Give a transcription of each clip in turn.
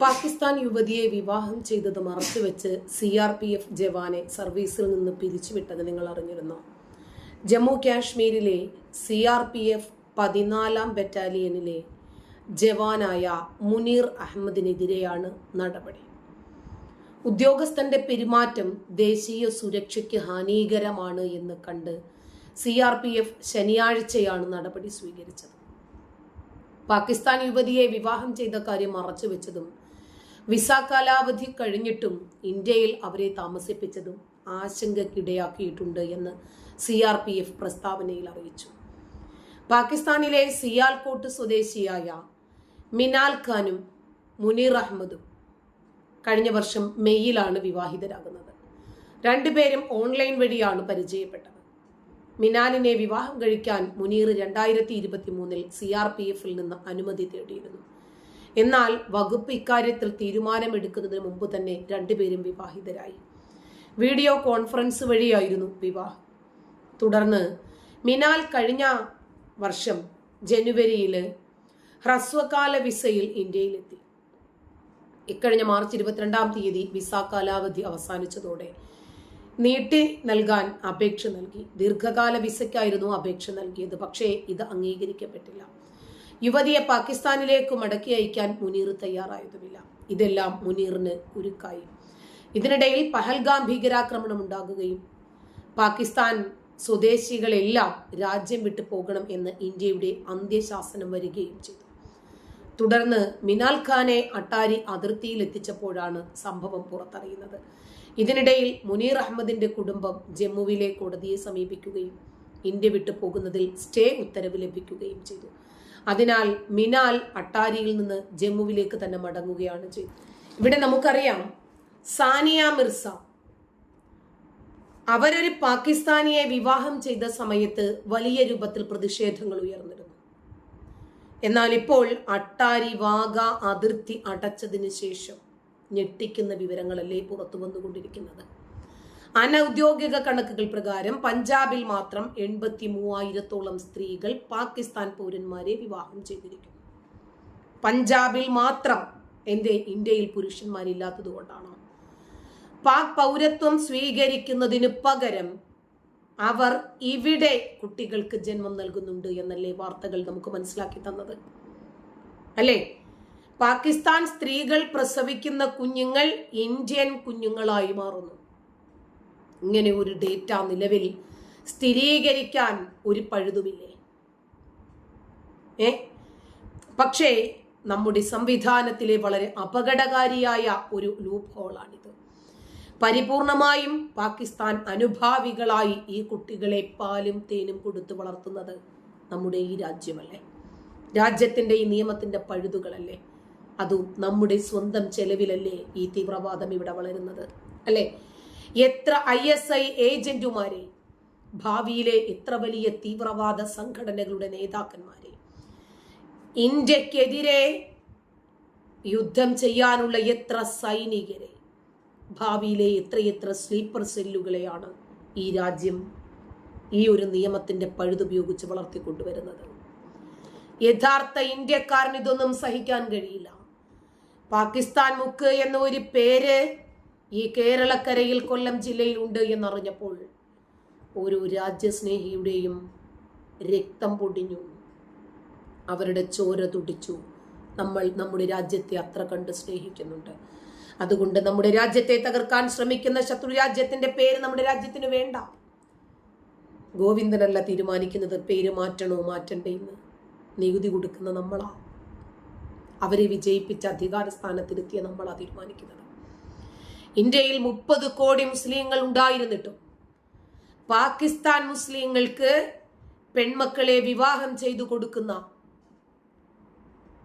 പാകിസ്ഥാൻ യുവതിയെ വിവാഹം ചെയ്തത് മറച്ചുവെച്ച് CRPF ജവാനെ സർവീസിൽ നിന്ന് പിരിച്ചുവിട്ടത് നിങ്ങൾ അറിഞ്ഞിരുന്നോ? ജമ്മു കാശ്മീരിലെ CRPF 14-ാം ബറ്റാലിയനിലെ ജവാനായ മുനീർ അഹമ്മദിനെതിരെയാണ് നടപടി. ഉദ്യോഗസ്ഥന്റെ പെരുമാറ്റം ദേശീയ സുരക്ഷയ്ക്ക് ഹാനികരമാണ് എന്ന് കണ്ട് CRPF ശനിയാഴ്ചയാണ് നടപടി സ്വീകരിച്ചത്. പാകിസ്ഥാൻ യുവതിയെ വിവാഹം ചെയ്ത കാര്യം മറച്ചുവെച്ചതും വിസ കാലാവധി കഴിഞ്ഞിട്ടും ഇന്ത്യയിൽ അവരെ താമസിപ്പിച്ചതും ആശങ്കയ്ക്കിടയാക്കിയിട്ടുണ്ട് എന്ന് CRPF പ്രസ്താവനയിൽ അറിയിച്ചു. പാകിസ്ഥാനിലെ സിയാൽകോട്ട് സ്വദേശിയായ മിനാൽ ഖാനും മുനീർ അഹമ്മദും കഴിഞ്ഞ വർഷം മെയ്യിലാണ് വിവാഹിതരാകുന്നത്. രണ്ടുപേരും ഓൺലൈൻ വഴിയാണ് പരിചയപ്പെട്ടത്. മിനാലിനെ വിവാഹം കഴിക്കാൻ മുനീർ 2023 CRPFിൽ നിന്ന് അനുമതി തേടിയിരുന്നു. എന്നാൽ വകുപ്പ് ഇക്കാര്യത്തിൽ തീരുമാനമെടുക്കുന്നതിന് മുമ്പ് തന്നെ രണ്ടുപേരും വിവാഹിതരായി. വീഡിയോ കോൺഫറൻസ് വഴിയായിരുന്നു വിവാഹം. തുടർന്ന് മിനാൽ കഴിഞ്ഞ വർഷം ജനുവരിയിൽ ഹ്രസ്വകാല വിസയിൽ ഇന്ത്യയിലെത്തി. ഇക്കഴിഞ്ഞ മാർച്ച് 22-ാം തീയതി വിസ കാലാവധി അവസാനിച്ചതോടെ നീട്ടി നൽകാൻ അപേക്ഷ നൽകി. ദീർഘകാല വിസയ്ക്കായിരുന്നു അപേക്ഷ നൽകിയത്. പക്ഷേ ഇത് അംഗീകരിക്കപ്പെട്ടില്ല. യുവതിയെ പാകിസ്ഥാനിലേക്ക് മടക്കി അയക്കാൻ മുനീർ തയ്യാറായതുമില്ല. ഇതെല്ലാം മുനീറിന് ഉരുക്കായി. ഇതിനിടയിൽ പഹൽഗാം ഭീകരാക്രമണം ഉണ്ടാകുകയും പാകിസ്ഥാൻ സ്വദേശികളെല്ലാം രാജ്യം വിട്ടു പോകണം എന്ന് ഇന്ത്യയുടെ അന്ത്യശാസനം വരികയും ചെയ്തു. തുടർന്ന് മിനാൽ ഖാനെ അട്ടാരി അതിർത്തിയിൽ എത്തിച്ചപ്പോഴാണ് സംഭവം പുറത്തറിയുന്നത്. ഇതിനിടയിൽ മുനീർ അഹമ്മദിന്റെ കുടുംബം ജമ്മുവിലെ കോടതിയെ സമീപിക്കുകയും ഇന്ത്യ വിട്ടു പോകുന്നതിൽ സ്റ്റേ ഉത്തരവ് ലഭിക്കുകയും ചെയ്തു. അതിനാൽ മിനാൽ അട്ടാരിയിൽ നിന്ന് ജമ്മുവിലേക്ക് തന്നെ മടങ്ങുകയാണ് ചെയ്തത്. ഇവിടെ നമുക്കറിയാം, സാനിയ മിർസ അവരൊരു പാകിസ്ഥാനിയെ വിവാഹം ചെയ്ത സമയത്ത് വലിയ രൂപത്തിൽ പ്രതിഷേധങ്ങൾ ഉയർന്നിരുന്നു. എന്നാൽ ഇപ്പോൾ അട്ടാരി വാഗ അതിർത്തി അടച്ചതിന് ശേഷം ഞെട്ടിക്കുന്ന വിവരങ്ങളല്ലേ പുറത്തു വന്നുകൊണ്ടിരിക്കുന്നത്. അനൌദ്യോഗിക കണക്കുകൾ പ്രകാരം പഞ്ചാബിൽ മാത്രം 83,000-ഓളം സ്ത്രീകൾ പാകിസ്ഥാൻ പൗരന്മാരെ വിവാഹം ചെയ്തിരിക്കുന്നു. പഞ്ചാബിൽ മാത്രം. എന്തേ? ഇന്ത്യയിൽ പുരുഷന്മാരില്ലാത്തത് കൊണ്ടാണോ? പാക് പൗരത്വം സ്വീകരിക്കുന്നതിന് പകരം അവർ ഇവിടെ കുട്ടികൾക്ക് ജന്മം നൽകുന്നുണ്ട് എന്നല്ലേ വാർത്തകൾ നമുക്ക് മനസ്സിലാക്കി തന്നത്, അല്ലേ? പാകിസ്ഥാൻ സ്ത്രീകൾ പ്രസവിക്കുന്ന കുഞ്ഞുങ്ങൾ ഇന്ത്യൻ കുഞ്ഞുങ്ങളായി മാറുന്നു. ഇങ്ങനെ ഒരു ഡേറ്റ നിലവിൽ സ്ഥിരീകരിക്കാൻ ഒരു പഴുതുമില്ലേ? പക്ഷേ നമ്മുടെ സംവിധാനത്തിലെ വളരെ അപകടകാരിയായ ഒരു ലൂപ്പ് ഹോളാണിത്. പരിപൂർണമായും പാകിസ്ഥാൻ അനുഭാവികളായി ഈ കുട്ടികളെ പാലും തേനും കൊടുത്തു വളർത്തുന്നത് നമ്മുടെ ഈ രാജ്യമല്ലേ? രാജ്യത്തിന്റെ ഈ നിയമത്തിന്റെ പഴുതുകളല്ലേ? അതും നമ്മുടെ സ്വന്തം ചെലവിലല്ലേ ഈ തീവ്രവാദം ഇവിടെ വളരുന്നത്, അല്ലേ? എത്ര ISI ഏജന്റുമാരെ, ഭാവിയിലെ എത്ര വലിയ തീവ്രവാദ സംഘടനകളുടെ നേതാക്കന്മാരെ, ഇന്ത്യക്കെതിരെ യുദ്ധം ചെയ്യാനുള്ള എത്ര സൈനികരെ, ഭാവിയിലെ എത്രയെത്ര സ്ലീപ്പർ സെല്ലുകളെയാണ് ഈ രാജ്യം ഈ ഒരു നിയമത്തിന്റെ പഴുതുപയോഗിച്ച് വളർത്തിക്കൊണ്ടുവരുന്നത്. യഥാർത്ഥ ഇന്ത്യക്കാരന് ഇതൊന്നും സഹിക്കാൻ കഴിയില്ല. പാകിസ്ഥാൻ മുക്ക് എന്ന ഒരു പേര് ഈ കേരളക്കരയിൽ കൊല്ലം ജില്ലയിൽ ഉണ്ട് എന്നറിഞ്ഞപ്പോൾ ഓരോ രാജ്യസ്നേഹിയുടെയും രക്തം പൊടിഞ്ഞു, അവരുടെ ചോര തുടിച്ചു. നമ്മൾ നമ്മുടെ രാജ്യത്തെ അത്ര കണ്ട് സ്നേഹിക്കുന്നുണ്ട്. അതുകൊണ്ട് നമ്മുടെ രാജ്യത്തെ തകർക്കാൻ ശ്രമിക്കുന്ന ശത്രു രാജ്യത്തിന്റെ പേര് നമ്മുടെ രാജ്യത്തിന് വേണ്ട. ഗോവിന്ദനല്ല തീരുമാനിക്കുന്നത് പേര് മാറ്റണോ മാറ്റണ്ടേ എന്ന്. നികുതി കൊടുക്കുന്ന നമ്മളാ. അവരെ വിജയിപ്പിച്ച അധികാര സ്ഥാനത്തിലെത്തിയ നമ്മളാ തീരുമാനിക്കുന്നത്. ഇന്ത്യയിൽ 30 കോടി മുസ്ലിങ്ങൾ ഉണ്ടായിരുന്നിട്ടും പാകിസ്ഥാൻ മുസ്ലിങ്ങൾക്ക് പെൺമക്കളെ വിവാഹം ചെയ്തു കൊടുക്കുന്ന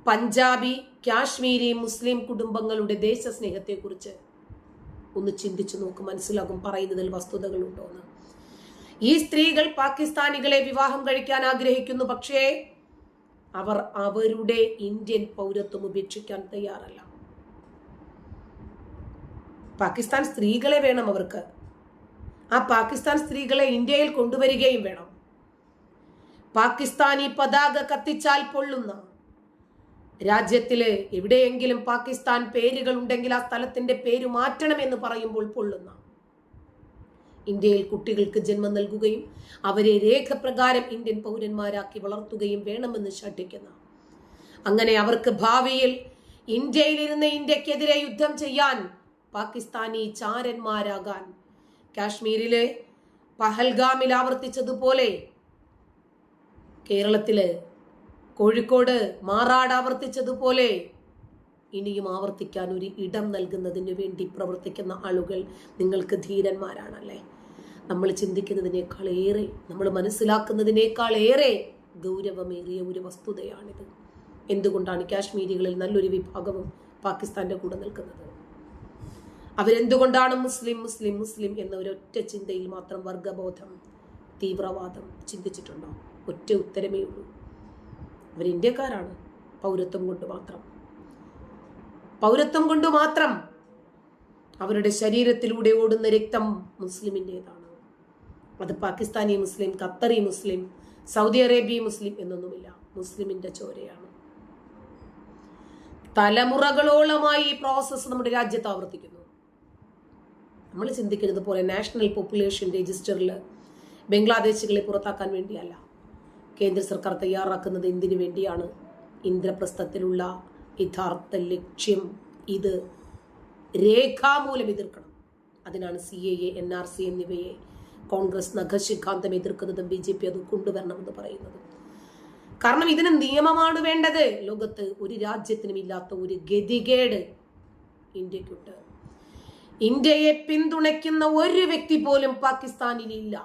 പഞ്ചാബി, കാശ്മീരി മുസ്ലിം കുടുംബങ്ങളുടെ ദേശസ്നേഹത്തെക്കുറിച്ച് ഒന്ന് ചിന്തിച്ചു നോക്ക്, മനസ്സിലാകും പറയുന്നതിൽ വസ്തുതകളുണ്ടോന്ന്. ഈ സ്ത്രീകൾ പാകിസ്ഥാനികളെ വിവാഹം കഴിക്കാൻ ആഗ്രഹിക്കുന്നു. പക്ഷേ അവർ അവരുടെ ഇന്ത്യൻ പൗരത്വം ഉപേക്ഷിക്കാൻ തയ്യാറല്ല. പാകിസ്ഥാൻ സ്ത്രീകളെ വേണം അവർക്ക്. ആ പാകിസ്ഥാൻ സ്ത്രീകളെ ഇന്ത്യയിൽ കൊണ്ടുവരികയും വേണം. പാകിസ്ഥാനി പതാക കത്തിച്ചാൽ പൊള്ളുന്ന, രാജ്യത്തില് എവിടെയെങ്കിലും പാകിസ്ഥാൻ പേരുകൾ ഉണ്ടെങ്കിൽ ആ സ്ഥലത്തിന്റെ പേര് മാറ്റണമെന്ന് പറയുമ്പോൾ പൊള്ളുന്ന, ഇന്ത്യയിൽ കുട്ടികൾക്ക് ജന്മം നൽകുകയും അവരെ രേഖപ്രകാരം ഇന്ത്യൻ പൗരന്മാരാക്കി വളർത്തുകയും വേണമെന്ന് ശഠിക്കുന്ന, അങ്ങനെ അവർക്ക് ഭാവിയിൽ ഇന്ത്യയിലിരുന്ന് ഇന്ത്യക്കെതിരെ യുദ്ധം ചെയ്യാൻ പാകിസ്ഥാനി ചാരന്മാരാകാൻ, കാശ്മീരിലെ പഹൽഗാമിൽ ആവർത്തിച്ചതുപോലെ കേരളത്തില് കോഴിക്കോട് മാറാട് ആവർത്തിച്ചതുപോലെ ഇനിയും ആവർത്തിക്കാൻ ഒരു ഇടം നൽകുന്നതിന് വേണ്ടി പ്രവർത്തിക്കുന്ന ആളുകൾ നിങ്ങൾക്ക് ധീരന്മാരാണല്ലേ. നമ്മൾ ചിന്തിക്കുന്നതിനേക്കാൾ ഏറെ, നമ്മൾ മനസ്സിലാക്കുന്നതിനേക്കാൾ ഏറെ ഗൗരവമേറിയ ഒരു വസ്തുതയാണിത്. എന്തുകൊണ്ടാണ് കാശ്മീരികളിൽ നല്ലൊരു വിഭാഗവും പാകിസ്ഥാന്റെ കൂടെ നിൽക്കുന്നത്? അവരെന്തുകൊണ്ടാണ് മുസ്ലിം മുസ്ലിം മുസ്ലിം എന്ന ഒരൊറ്റ ചിന്തയിൽ മാത്രം വർഗബോധം, തീവ്രവാദം ചിന്തിച്ചിട്ടുണ്ടോ? ഒറ്റ ഉത്തരമേ ഉള്ളൂ, അവർ ഇന്ത്യക്കാരാണ്. പൗരത്വം കൊണ്ട് മാത്രം, പൗരത്വം കൊണ്ട് മാത്രം അവരുടെ ശരീരത്തിലൂടെ ഓടുന്ന രക്തം മുസ്ലിമിൻ്റെതാണ്. അത് പാകിസ്ഥാനി മുസ്ലിം, ഖത്തറി മുസ്ലിം, സൗദി അറേബ്യ മുസ്ലിം എന്നൊന്നുമില്ല, മുസ്ലിമിന്റെ ചോരയാണ്. തലമുറകളോളമായി ഈ പ്രോസസ്സ് നമ്മുടെ രാജ്യത്ത് ആവർത്തിക്കുന്നു. നമ്മൾ ചിന്തിക്കുന്നത് പോലെ നാഷണൽ പോപ്പുലേഷൻ രജിസ്റ്ററിൽ ബംഗ്ലാദേശികളെ പുറത്താക്കാൻ വേണ്ടിയല്ല കേന്ദ്ര സർക്കാർ തയ്യാറാക്കുന്നത്. എന്തിനു വേണ്ടിയാണ്? ഇന്ദ്രപ്രസ്ഥത്തിലുള്ള യഥാർത്ഥ ലക്ഷ്യം ഇത് രേഖാമൂലം എതിർക്കണം. അതിനാണ് CAA, NRC എന്നിവയെ കോൺഗ്രസ് നഖശിഖാന്തം എതിർക്കുന്നതും BJP അത് കൊണ്ടുവരണമെന്ന് പറയുന്നത്. കാരണം ഇതിന് നിയമമാണ് വേണ്ടത്. ലോകത്ത് ഒരു രാജ്യത്തിനും ഇല്ലാത്ത ഒരു ഗതികേട് ഇന്ത്യക്കുണ്ട്. ഇന്ത്യയെ പിന്തുണയ്ക്കുന്ന ഒരു വ്യക്തി പോലും പാകിസ്ഥാനിലില്ല.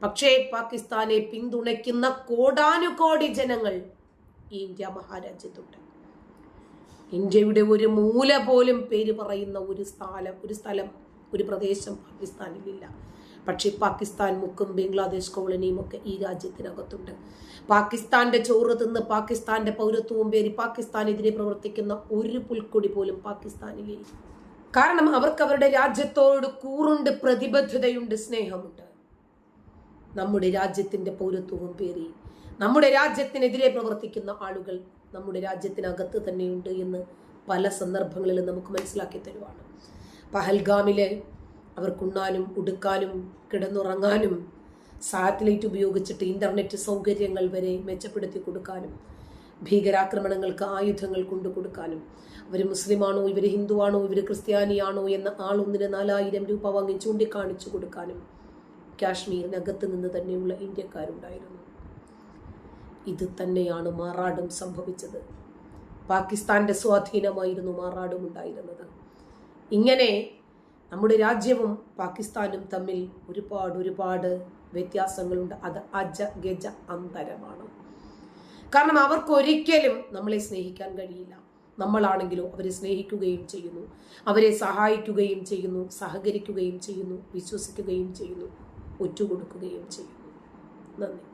പക്ഷേ പാകിസ്ഥാനെ പിന്തുണയ്ക്കുന്ന കോടാനുകോടി ജനങ്ങൾ ഈ ഇന്ത്യ മഹാരാജ്യത്തുണ്ട്. ഇന്ത്യയുടെ ഒരു മൂല പോലും പേര് പറയുന്ന ഒരു സ്ഥലം, ഒരു പ്രദേശം പാകിസ്ഥാനിലില്ല. പക്ഷേ പാകിസ്ഥാൻ മുക്കും ബംഗ്ലാദേശ് കോളനിയും ഒക്കെ ഈ രാജ്യത്തിനകത്തുണ്ട്. പാകിസ്ഥാന്റെ ചോറ് തിന്ന് പാകിസ്ഥാന്റെ പൗരത്വവും പേര് പാകിസ്ഥാനെതിരെ പ്രവർത്തിക്കുന്ന ഒരു പുൽക്കൊടി പോലും പാകിസ്ഥാനിലില്ല. കാരണം അവർക്ക് അവരുടെ രാജ്യത്തോട് കൂറുണ്ട്, പ്രതിബദ്ധതയുണ്ട്, സ്നേഹമുണ്ട്. നമ്മുടെ രാജ്യത്തിന്റെ പൗരത്വവും പേരി നമ്മുടെ രാജ്യത്തിനെതിരെ പ്രവർത്തിക്കുന്ന ആളുകൾ നമ്മുടെ രാജ്യത്തിനകത്ത് തന്നെയുണ്ട് എന്ന് പല സന്ദർഭങ്ങളിലും നമുക്ക് മനസ്സിലാക്കി തരുവാണ്. പഹൽഗാമിലെ അവർക്കുണ്ണാനും ഉടുക്കാനും കിടന്നുറങ്ങാനും സാറ്റലൈറ്റ് ഉപയോഗിച്ചിട്ട് ഇന്റർനെറ്റ് സൗകര്യങ്ങൾ വരെ മെച്ചപ്പെടുത്തി കൊടുക്കാനും ഭീകരാക്രമണങ്ങൾക്ക് ആയുധങ്ങൾ കൊണ്ടു കൊടുക്കാനും ഇവർ മുസ്ലിമാണോ, ഇവർ ഹിന്ദുവാണോ, ഇവർ ക്രിസ്ത്യാനിയാണോ എന്ന ആളൊന്നിന് 4000 രൂപ വാങ്ങി ചൂണ്ടിക്കാണിച്ചു കൊടുക്കാനും കാശ്മീരിനകത്ത് നിന്ന് തന്നെയുള്ള ഇന്ത്യക്കാരുണ്ടായിരുന്നു. ഇത് തന്നെയാണ് മാറാടും സംഭവിച്ചത്. പാകിസ്ഥാന്റെ സ്വാധീനമായിരുന്നു മാറാടും ഉണ്ടായിരുന്നത്. ഇങ്ങനെ നമ്മുടെ രാജ്യവും പാകിസ്ഥാനും തമ്മിൽ ഒരുപാട് വ്യത്യാസങ്ങളുണ്ട്. അത് അജ ഗജ അന്തരമാണ്. കാരണം അവർക്കൊരിക്കലും നമ്മളെ സ്നേഹിക്കാൻ കഴിയില്ല. നമ്മളാണെങ്കിലോ അവരെ സ്നേഹിക്കുകയും ചെയ്യുന്നു, അവരെ സഹായിക്കുകയും ചെയ്യുന്നു, സഹകരിക്കുകയും ചെയ്യുന്നു, വിശ്വസിക്കുകയും ചെയ്യുന്നു, ഒറ്റുകൊടുക്കുകയും ചെയ്യുന്നു. നന്ദി.